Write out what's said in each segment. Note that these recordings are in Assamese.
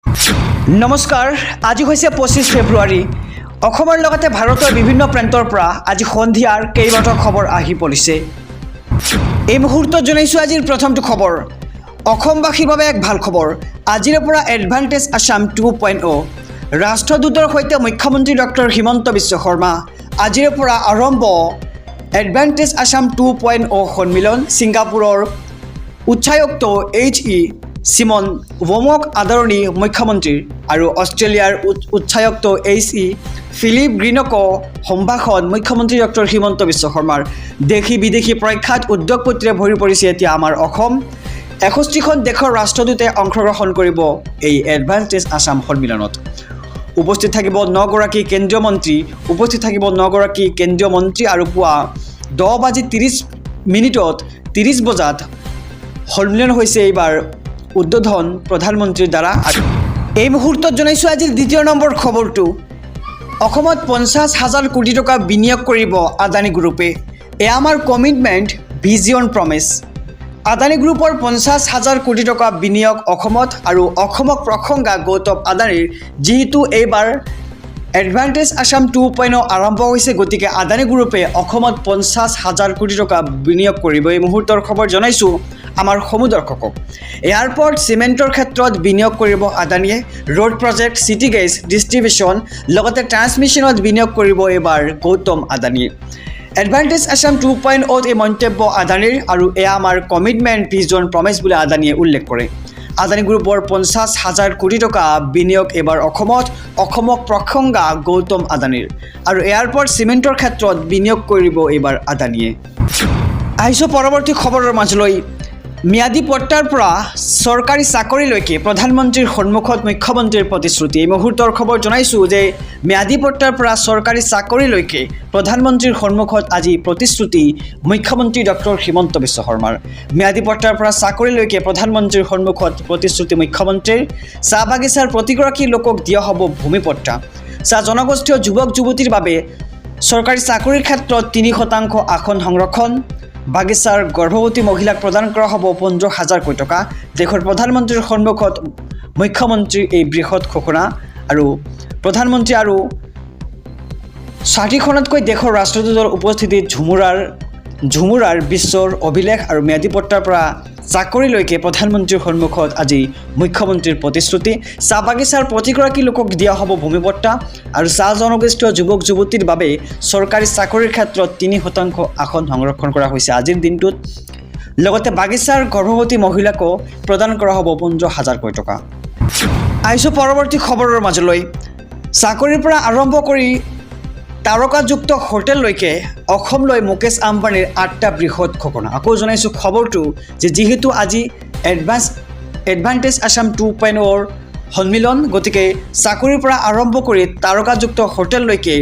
নমস্কাৰ, আজি হৈছে 25 ফেব্ৰুৱাৰী। অসমৰ লগতে ভাৰতৰ বিভিন্ন প্ৰান্তৰ পৰা আজি সন্ধিয়াৰ কেইবাটাও খবৰ আহি পৰিছে। এই মুহূৰ্তত জনাইছোঁ আজিৰ প্ৰথমটো খবৰ। অসমবাসীৰ বাবে এক ভাল খবৰ। আজিৰে পৰা এডভান্টেজ আছাম 2.0 ৰাষ্ট্ৰদূতৰ সৈতে মুখ্যমন্ত্ৰী ডক্টৰ হিমন্ত বিশ্ব শৰ্মা। আজিৰে পৰা আৰম্ভ এডভান্টেজ আছাম 2.0 সন্মিলন। ছিংগাপুৰৰ উচ্চায়ুক্ত HE চিমন ৱমক আদৰণি মুখ্যমন্ত্ৰীৰ আৰু অষ্ট্ৰেলিয়াৰ উচ্চায়ুক্ত HE ফিলিপ গ্ৰীণকো সম্ভাষণ মুখ্যমন্ত্ৰী ডক্টৰ হিমন্ত বিশ্ব শৰ্মাৰ। দেশী বিদেশী প্ৰখ্যাত উদ্যোগপতিৰে ভৰি পৰিছে এতিয়া আমাৰ অসম। 61খন দেশৰ ৰাষ্ট্ৰদূতে অংশগ্ৰহণ কৰিব এই এডভান্টেজ আছাম সন্মিলনত। উপস্থিত থাকিব 9গৰাকী কেন্দ্ৰীয় মন্ত্ৰী আৰু পুৱা 10:30 30 বজাত সন্মিলন হৈছে এইবাৰ উদ্বোধন প্ৰধানমন্ত্ৰীৰ দ্বাৰা। এই মুহূৰ্তত জনাইছোঁ আজিৰ দ্বিতীয় নম্বৰ খবৰটো। অসমত 50,000 কোটি টকা বিনিয়োগ কৰিব আদানী গ্ৰুপে। এয়া আমাৰ কমিটমেণ্ট, ভিজিয়ন, প্ৰমিছ। আদানী গ্ৰুপৰ 50,000 কোটি টকা বিনিয়োগ অসমত আৰু অসমক প্ৰশংসা গৌতম আদানীৰ। যিহেতু এইবাৰ এডভান্টেজ আছাম 2.0 আৰম্ভ হৈছে, গতিকে আদানী গ্ৰুপে অসমত 50,000 কোটি টকা বিনিয়োগ কৰিব। এই মুহূৰ্তৰ খবৰ জনাইছোঁ আমাৰ সমূহ দৰ্শকক। এয়াৰপৰ্ট, চিমেণ্টৰ ক্ষেত্ৰত বিনিয়োগ কৰিব আদানীয়ে। Road project, city gas distribution, লগতে ট্ৰান্সমিশ্যনত বিনিয়োগ কৰিব এইবাৰ গৌতম আদানীয়ে। এডভান্টেজ আছাম 2.0 এই মন্তব্য আদানীৰ আৰু এয়া আমাৰ কমিটমেণ্ট, ভিজন, প্ৰমিছ বুলি আদানীয়ে উল্লেখ কৰে। আদানী গ্ৰুপৰ 50,000 কোটি টকা বিনিয়োগ এইবাৰ অসমত, অসমক প্ৰশংসা গৌতম আদানীৰ আৰু এয়াৰপৰ্ট, চিমেণ্টৰ ক্ষেত্ৰত বিনিয়োগ কৰিব এইবাৰ আদানীয়ে। আহিছোঁ পৰৱৰ্তী খবৰৰ মাজলৈ। ম্যাদী পট্টাৰ পৰা চৰকাৰী চাকৰিলৈকে প্ৰধানমন্ত্ৰীৰ সন্মুখত মুখ্যমন্ত্ৰীৰ প্ৰতিশ্ৰুতি। এই মুহূৰ্তৰ খবৰ জনাইছোঁ যে ম্যাদী পট্টাৰ পৰা চৰকাৰী চাকৰিলৈকে প্ৰধানমন্ত্ৰীৰ সন্মুখত আজি প্ৰতিশ্ৰুতি মুখ্যমন্ত্ৰী ডক্টৰ হিমন্ত বিশ্ব শৰ্মাৰ। ম্যাদী পট্টাৰ পৰা চাকৰিলৈকে প্ৰধানমন্ত্ৰীৰ সন্মুখত প্ৰতিশ্ৰুতি মুখ্যমন্ত্ৰীৰ। চাহ বাগিচাৰ প্ৰতিগৰাকী লোকক দিয়া হ'ব ভূমিপট্টা। চাহ জনগোষ্ঠীয় যুৱক যুৱতীৰ বাবে চৰকাৰী চাকৰিৰ ক্ষেত্ৰত 3% আসন সংৰক্ষণ। বাগিচাৰ গৰ্ভৱতী মহিলাক প্ৰদান কৰা হ'ব 15,000 কোটি টকা। দেশৰ প্ৰধানমন্ত্ৰীৰ সন্মুখত মুখ্যমন্ত্ৰীৰ এই বৃহৎ ঘোষণা। আৰু প্ৰধানমন্ত্ৰী আৰু 60খনতকৈ দেশৰ ৰাষ্ট্ৰদূতৰ উপস্থিতিত ঝুমুৰাৰ বিশ্বৰ অভিলেখ। আৰু ম্যাদী পট্টাৰ পৰা চাকৰিলৈকে প্ৰধানমন্ত্ৰীৰ সন্মুখত আজি মুখ্যমন্ত্ৰীৰ প্ৰতিশ্ৰুতি। চাহ বাগিচাৰ প্ৰতিগৰাকী লোকক দিয়া হ'ব ভূমিপট্টা আৰু চাহ জনগোষ্ঠীয় যুৱক যুৱতীৰ বাবে চৰকাৰী চাকৰিৰ ক্ষেত্ৰত 3% আসন সংৰক্ষণ কৰা হৈছে আজিৰ দিনটোত। লগতে বাগিচাৰ গৰ্ভৱতী মহিলাকো প্ৰদান কৰা হ'ব 15,000 কোটি টকা। আহিছোঁ পৰৱৰ্তী খবৰৰ মাজলৈ। চাকৰিৰ পৰা আৰম্ভ কৰি তাৰকাযুক্ত হোটেললৈকে অসমলৈ মুকেশ আম্বানীৰ 8টা বৃহৎ ঘোষণা। আকৌ জনাইছোঁ খবৰটো যে যিহেতু আজি এডভান্টেজ আছাম 2.0 সন্মিলন, গতিকে চাকৰিৰ পৰা আৰম্ভ কৰি তাৰকাযুক্ত হোটেললৈকে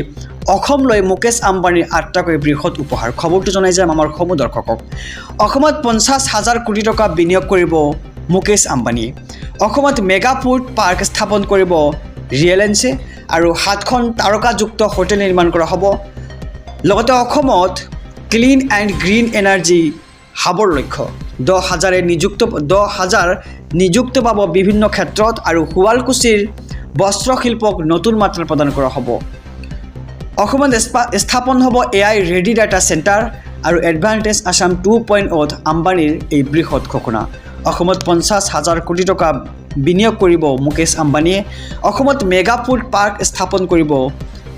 অসমলৈ মুকেশ আম্বানীৰ 8টাকৈ বৃহৎ উপহাৰ। খবৰটো জনাই যাম আমাৰ সমূহ দৰ্শকক। অসমত 50,000 কোটি টকা বিনিয়োগ কৰিব মুকেশ আম্বানীয়ে। অসমত মেগা ফুড পাৰ্ক স্থাপন কৰিব ৰিলায়েন্সে আৰু 7খন তাৰকাযুক্ত হোটেল নিৰ্মাণ কৰা হ'ব। লগতে অসমত ক্লিন এণ্ড গ্ৰীণ এনাৰ্জি হাবৰ লক্ষ্য। 10,000 নিযুক্ত পাব বিভিন্ন ক্ষেত্ৰত আৰু শুৱালকুছিৰ বস্ত্ৰশিল্পক নতুন মাত্ৰা প্ৰদান কৰা হ'ব। অসমত স্থাপন হ'ব AI ৰেডি ডাটা চেণ্টাৰ আৰু এডভান্টেজ আছাম 2.0 আম্বানীৰ এই বৃহৎ ঘোষণা। অসমত 50,000 কোটি টকা বিনিয়োগ কৰিব মুকেশ আম্বানীয়ে। অসমত মেগা ফুড পাৰ্ক স্থাপন কৰিব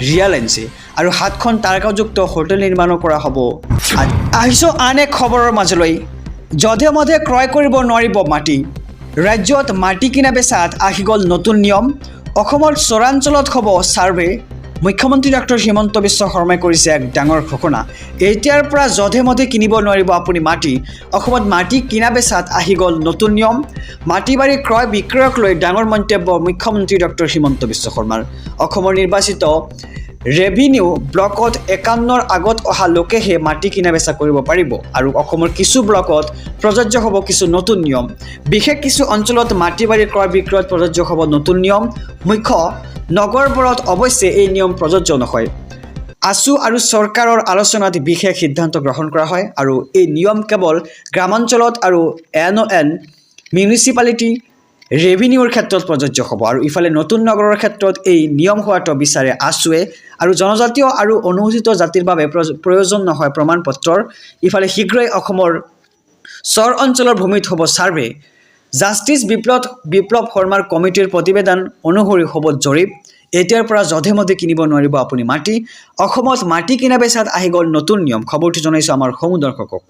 ৰিলায়েন্সে আৰু 7খন তাৰকাযুক্ত হোটেল নিৰ্মাণ কৰা হ'ব। আহিছোঁ আন এক খবৰৰ মাজলৈ। যধে মধে ক্ৰয় কৰিব নোৱাৰিব মাটি। ৰাজ্যত মাটি কিনা বেচাত আহি গ'ল নতুন নিয়ম। অসমৰ চৰাঞ্চলত হ'ব ছাৰ্ভে। মুখ্যমন্ত্ৰী ডক্টৰ হিমন্ত বিশ্ব শৰ্মাই কৰিছে এক ডাঙৰ ঘোষণা। এতিয়াৰ পৰা যধে মধে কিনিব নোৱাৰিব আপুনি মাটি। অসমত মাটি কিনা বেচাত আহি গ'ল নতুন নিয়ম। মাটি বাৰী ক্ৰয় বিক্ৰয়ক লৈ ডাঙৰ মন্তব্য মুখ্যমন্ত্ৰী ডক্টৰ হিমন্ত বিশ্ব শৰ্মাৰ। অসমৰ নিৰ্বাচিত ৰেভিনিউ ব্লকত 51ৰ আগত অহা লোকেহে মাটি কিনা বেচা কৰিব পাৰিব আৰু অসমৰ কিছু ব্লকত প্ৰযোজ্য হ'ব কিছু নতুন নিয়ম। বিশেষ কিছু অঞ্চলত মাটি বাৰী ক্ৰয় বিক্ৰয়ত প্ৰযোজ্য হ'ব নতুন নিয়ম। মুখ্য নগৰবোৰত অৱশ্যে এই নিয়ম প্ৰযোজ্য নহয়। আছু আৰু চৰকাৰৰ আলোচনাত বিশেষ সিদ্ধান্ত গ্ৰহণ কৰা হয় আৰু এই নিয়ম কেৱল গ্ৰামাঞ্চলত আৰু এন মিউনিচিপালিটি ৰেভিনিউৰ ক্ষেত্ৰত প্ৰযোজ্য হ'ব আৰু ইফালে নতুন নগৰৰ ক্ষেত্ৰত এই নিয়ম হোৱাটো বিচাৰে আছুৱে আৰু জনজাতীয় আৰু অনুসূচিত জাতিৰ বাবে প্ৰয়োজন নহয় প্ৰমাণপত্ৰৰ ইফালে শীঘ্ৰেই অসমৰ চৰ অঞ্চলৰ ভূমিত হ'ব ছাৰ্ভে জাষ্টিছ বিপ্লৱ শৰ্মাৰ কমিটিৰ প্ৰতিবেদন অনুসৰি হ'ব জৰীপ এতিয়াৰ পৰা জধে মধে কিনিব নোৱাৰিব আপুনি মাটি অসমত মাটি কিনা বেচাত আহি গ'ল নতুন নিয়ম খবৰটো জনাইছোঁ আমাৰ সমূহ দৰ্শকক